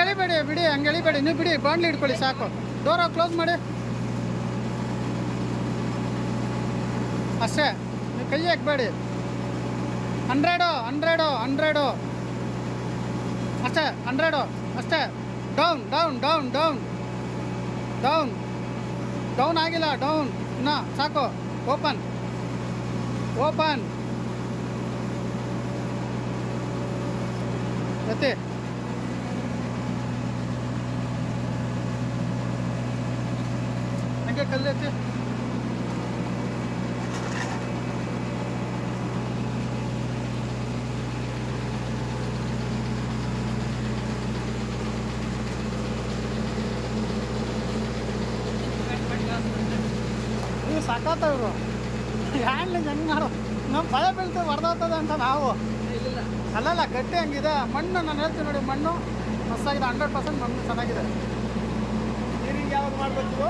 ಎಳಿಬೇಡಿ, ಬಿಡಿ, ಹಂಗೆ ಎಳಿಬೇಡಿ. ನೀವು ಬಿಡಿ, ಬಾಂಡ್ಲಿ ಇಟ್ಕೊಳ್ಳಿ ಸಾಕು. ಡೋರ ಕ್ಲೋಸ್ ಮಾಡಿ ಅಷ್ಟೇ. ನೀವು ಕೈ ಹಾಕಬೇಡಿ. 100 ಅಷ್ಟೇ. 100 ಅಷ್ಟೇ. Down down down down down down ಆಗಿಲ್ಲ. ಡೌನ್ ಇನ್ನ ಸಾಕು. ಓಪನ್ ಓಪನ್ ಎತ್ತಿ. ಹಂಗೆ ಕಲ್ಲು ಎತ್ತಿ. ನೀವು ಸಾಕಾತ ಇವರು ಹ್ಯಾಂಡ್ಲಿಂಗ್ ಹೆಂಗೆ ಮಾಡು. ನಮ್ಮ ಭಯ ಬೀಳ್ತೇವೆ ಹೊಡೆದಾಗ್ತದೆ ಅಂತ ನಾವು. ಅಲ್ಲಲ್ಲ, ಗಟ್ಟಿ ಹಂಗಿದೆ ಮಣ್ಣು. ನಾನು ಹೇಳ್ತೀನಿ ನೋಡಿ, ಮಣ್ಣು ಮಸ್ತಾಗಿದೆ. 100% ಮಣ್ಣು ಚೆನ್ನಾಗಿದೆ. ನೀರಿಂಗ್ ಯಾವಾಗ ಮಾಡ್ಬೇಕು?